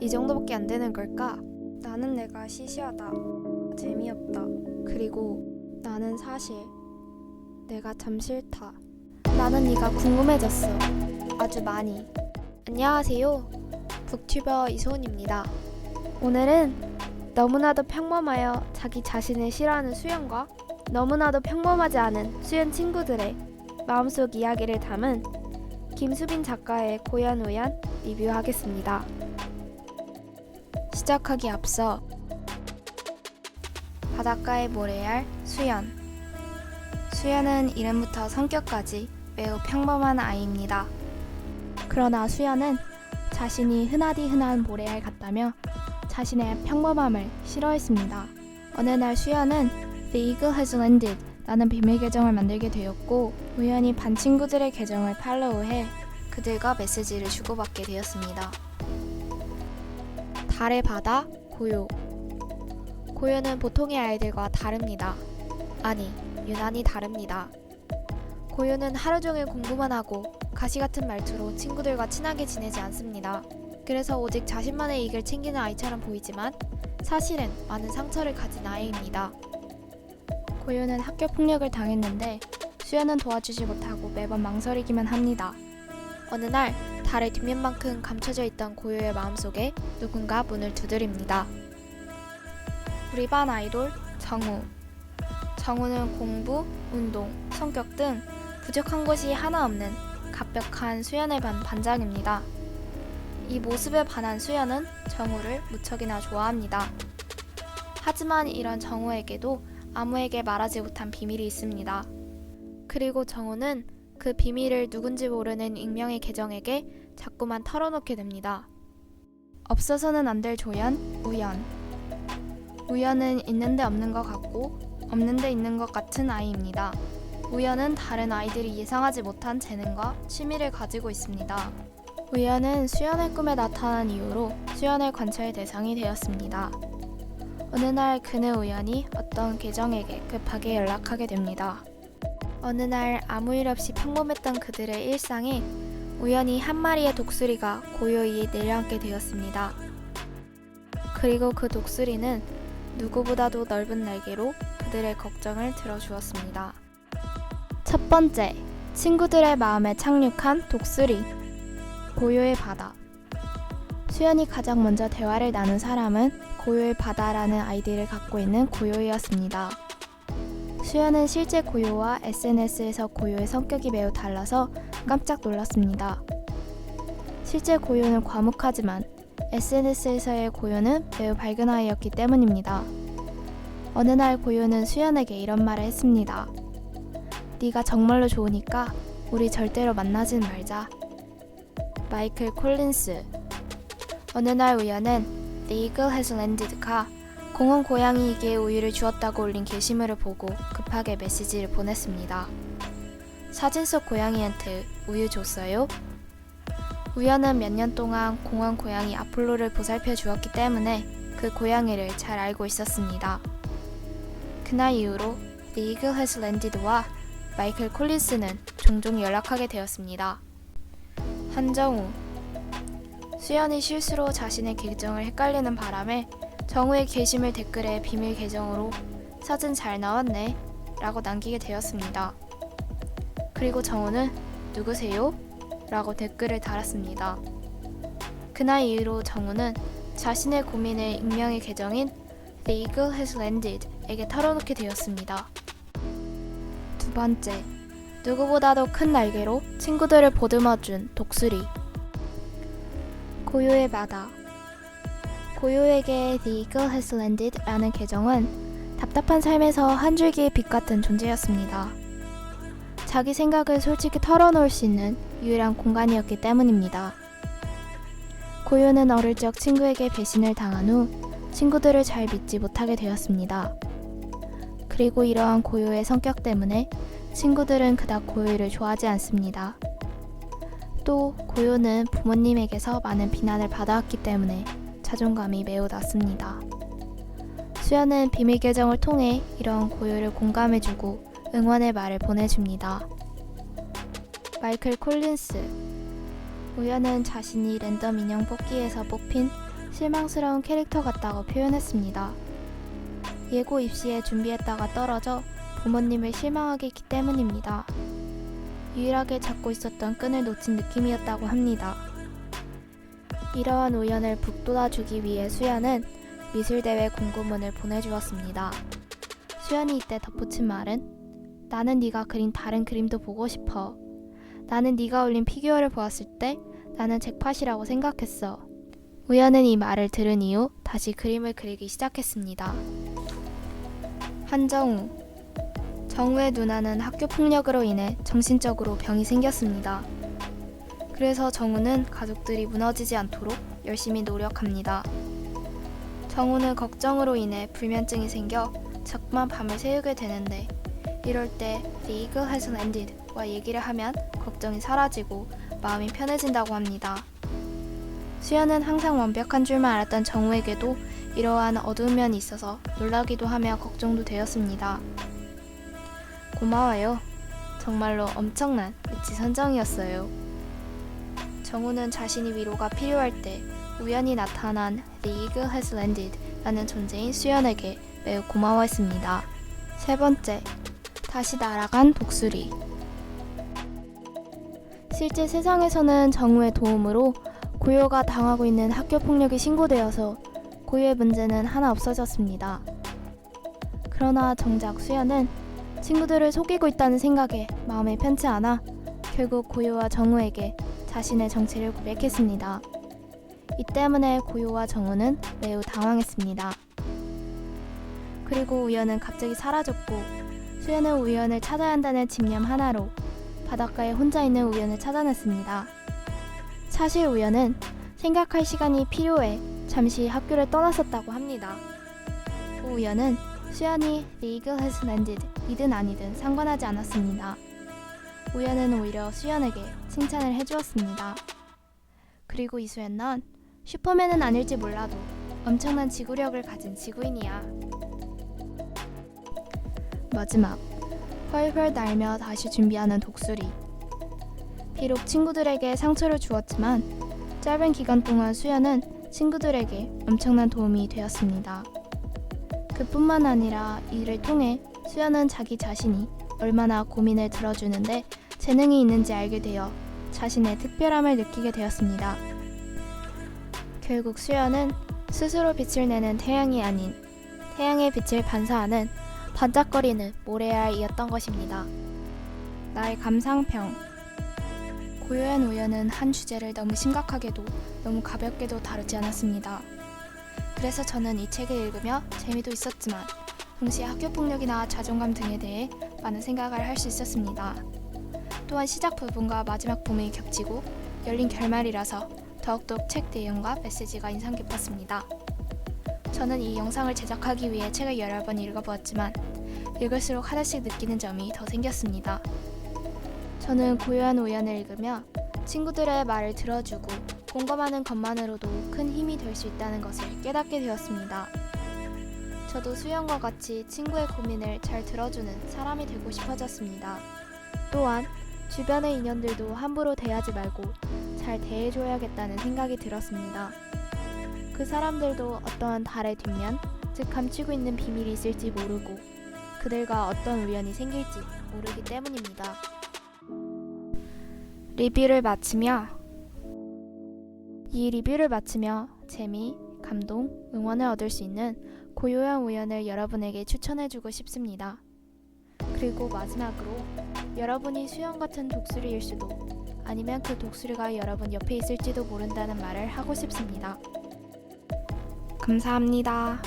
이 정도밖에 안 되는 걸까? 나는 내가 시시하다, 재미없다, 그리고 나는 사실 내가 참 싫다. 나는 네가 궁금해졌어. 아주 많이. 안녕하세요. 북튜버 이소은입니다. 오늘은 너무나도 평범하여 자기 자신을 싫어하는 수연과 너무나도 평범하지 않은 수연 친구들의 마음속 이야기를 담은 김수빈 작가의 고연우연 리뷰하겠습니다. 시작하기 앞서 바닷가의 모래알 수연. 수연은 이름부터 성격까지 매우 평범한 아이입니다. 그러나 수연은 자신이 흔하디 흔한 모래알 같다며 자신의 평범함을 싫어했습니다. 어느 날 수연은 The Eagle has landed 라는 비밀 계정을 만들게 되었고 우연히 반 친구들의 계정을 팔로우해 그들과 메시지를 주고받게 되었습니다. 달의 바다, 고요. 고요는 보통의 아이들과 다릅니다. 아니, 유난히 다릅니다. 고요는 하루 종일 공부만 하고 가시 같은 말투로 친구들과 친하게 지내지 않습니다. 그래서 오직 자신만의 이익을 챙기는 아이처럼 보이지만 사실은 많은 상처를 가진 아이입니다. 고요는 학교 폭력을 당했는데 수연은 도와주지 못하고 매번 망설이기만 합니다. 어느 날 달의 뒷면만큼 감춰져 있던 고요의 마음속에 누군가 문을 두드립니다. 우리 반 아이돌 정우. 정우는 공부, 운동, 성격 등 부족한 것이 하나 없는 갑벽한 수연의 반 반장입니다. 이 모습에 반한 수연은 정우를 무척이나 좋아합니다. 하지만 이런 정우에게도 아무에게 말하지 못한 비밀이 있습니다. 그리고 정우는 그 비밀을 누군지 모르는 익명의 계정에게 자꾸만 털어놓게 됩니다. 없어서는 안 될 조연, 우연. 우연은 있는데 없는 것 같고 없는데 있는 것 같은 아이입니다. 우연은 다른 아이들이 예상하지 못한 재능과 취미를 가지고 있습니다. 우연은 수연의 꿈에 나타난 이후로 수연을 관찰 대상이 되었습니다. 어느 날 그는 우연히 어떤 계정에게 급하게 연락하게 됩니다. 어느 날 아무 일 없이 평범했던 그들의 일상에 우연히 한 마리의 독수리가 고요히 내려앉게 되었습니다. 그리고 그 독수리는 누구보다도 넓은 날개로 그들의 걱정을 들어주었습니다. 첫 번째, 친구들의 마음에 착륙한 독수리. 고요의 바다. 수연이 가장 먼저 대화를 나눈 사람은 고요의 바다라는 아이디를 갖고 있는 고요이였습니다. 수연은 실제 고요와 SNS에서 고요의 성격이 매우 달라서 깜짝 놀랐습니다. 실제 고요는 과묵하지만 SNS에서의 고요는 매우 밝은 아이였기 때문입니다. 어느 날 고요는 수연에게 이런 말을 했습니다. 네가 정말로 좋으니까 우리 절대로 만나진 말자. 마이클 콜린스. 어느 날 우연은 The Eagle has landed가 공원 고양이에게 우유를 주었다고 올린 게시물을 보고 급하게 메시지를 보냈습니다. 사진 속 고양이한테 우유 줬어요? 우연은 몇 년 동안 공원 고양이 아폴로를 보살펴 주었기 때문에 그 고양이를 잘 알고 있었습니다. 그날 이후로 The Eagle has landed와 마이클 콜린스는 종종 연락하게 되었습니다. 한정우. 수연이 실수로 자신의 계정을 헷갈리는 바람에 정우의 게시물 댓글에 비밀 계정으로 사진 잘 나왔네 라고 남기게 되었습니다. 그리고 정우는 누구세요? 라고 댓글을 달았습니다. 그날 이후로 정우는 자신의 고민을 익명의 계정인 The Eagle has landed 에게 털어놓게 되었습니다. 두 번째, 누구보다도 큰 날개로 친구들을 보듬어준 독수리. 고요의 바다. 고요에게 The Eagle has landed 라는 계정은 답답한 삶에서 한 줄기의 빛 같은 존재였습니다. 자기 생각을 솔직히 털어놓을 수 있는 유일한 공간이었기 때문입니다. 고요는 어릴 적 친구에게 배신을 당한 후 친구들을 잘 믿지 못하게 되었습니다. 그리고 이러한 고요의 성격 때문에 친구들은 그닥 고요를 좋아하지 않습니다. 또 고요는 부모님에게서 많은 비난을 받아왔기 때문에 자존감이 매우 낮습니다. 수연은 비밀 계정을 통해 이런 고요를 공감해주고 응원의 말을 보내줍니다. 마이클 콜린스. 우연은 자신이 랜덤 인형 뽑기에서 뽑힌 실망스러운 캐릭터 같다고 표현했습니다. 예고 입시에 준비했다가 떨어져 부모님을 실망하게 했기 때문입니다. 유일하게 잡고 있었던 끈을 놓친 느낌이었다고 합니다. 이러한 우연을 북돋아주기 위해 수연은 미술대회 공고문을 보내주었습니다. 수연이 이때 덧붙인 말은 나는 네가 그린 다른 그림도 보고 싶어. 나는 네가 올린 피규어를 보았을 때 나는 잭팟이라고 생각했어. 우연은 이 말을 들은 이후 다시 그림을 그리기 시작했습니다. 한정우. 정우의 누나는 학교 폭력으로 인해 정신적으로 병이 생겼습니다. 그래서 정우는 가족들이 무너지지 않도록 열심히 노력합니다. 정우는 걱정으로 인해 불면증이 생겨 자꾸만 밤을 새우게 되는데 이럴 때 The Eagle has landed 와 얘기를 하면 걱정이 사라지고 마음이 편해진다고 합니다. 수연은 항상 완벽한 줄만 알았던 정우에게도 이러한 어두운 면이 있어서 놀라기도 하며 걱정도 되었습니다. 고마워요. 정말로 엄청난 미치 선정이었어요. 정우는 자신이 위로가 필요할 때 우연히 나타난 The Eagle has landed 라는 존재인 수연에게 매우 고마워했습니다. 세 번째, 다시 날아간 독수리. 실제 세상에서는 정우의 도움으로 고요가 당하고 있는 학교 폭력이 신고되어서 고요의 문제는 하나 없어졌습니다. 그러나 정작 수연은 친구들을 속이고 있다는 생각에 마음이 편치 않아 결국 고요와 정우에게 자신의 정체를 고백했습니다. 이 때문에 고요와 정우는 매우 당황했습니다. 그리고 우연은 갑자기 사라졌고 수연은 우연을 찾아야 한다는 집념 하나로 바닷가에 혼자 있는 우연을 찾아냈습니다. 사실 우연은 생각할 시간이 필요해 잠시 학교를 떠났었다고 합니다. 우연은 수연이 The Eagle has landed 이든 아니든 상관하지 않았습니다. 우연은 오히려 수연에게 칭찬을 해주었습니다. 그리고 이수연 넌 슈퍼맨은 아닐지 몰라도 엄청난 지구력을 가진 지구인이야. 마지막, 훨훨 날며 다시 준비하는 독수리. 비록 친구들에게 상처를 주었지만 짧은 기간 동안 수연은 친구들에게 엄청난 도움이 되었습니다. 그뿐만 아니라 이를 통해 수연은 자기 자신이 얼마나 고민을 들어주는데 재능이 있는지 알게 되어 자신의 특별함을 느끼게 되었습니다. 결국 수연은 스스로 빛을 내는 태양이 아닌 태양의 빛을 반사하는 반짝거리는 모래알이었던 것입니다. 나의 감상평. 고요한 우연은 한 주제를 너무 심각하게도 너무 가볍게도 다루지 않았습니다. 그래서 저는 이 책을 읽으며 재미도 있었지만 동시에 학교폭력이나 자존감 등에 대해 많은 생각을 할 수 있었습니다. 또한 시작 부분과 마지막 부분이 겹치고 열린 결말이라서 더욱더 책 내용과 메시지가 인상 깊었습니다. 저는 이 영상을 제작하기 위해 책을 여러 번 읽어보았지만 읽을수록 하나씩 느끼는 점이 더 생겼습니다. 저는 고요한 우연을 읽으며 친구들의 말을 들어주고 공감하는 것만으로도 큰 힘이 될 수 있다는 것을 깨닫게 되었습니다. 저도 수연과 같이 친구의 고민을 잘 들어주는 사람이 되고 싶어졌습니다. 또한 주변의 인연들도 함부로 대하지 말고 잘 대해줘야겠다는 생각이 들었습니다. 그 사람들도 어떠한 달의 뒷면, 즉 감추고 있는 비밀이 있을지 모르고 그들과 어떤 우연이 생길지 모르기 때문입니다. 이 리뷰를 마치며 재미, 감동, 응원을 얻을 수 있는 고요한 우연을 여러분에게 추천해주고 싶습니다. 그리고 마지막으로 여러분이 수연 같은 독수리일 수도 아니면 그 독수리가 여러분 옆에 있을지도 모른다는 말을 하고 싶습니다. 감사합니다.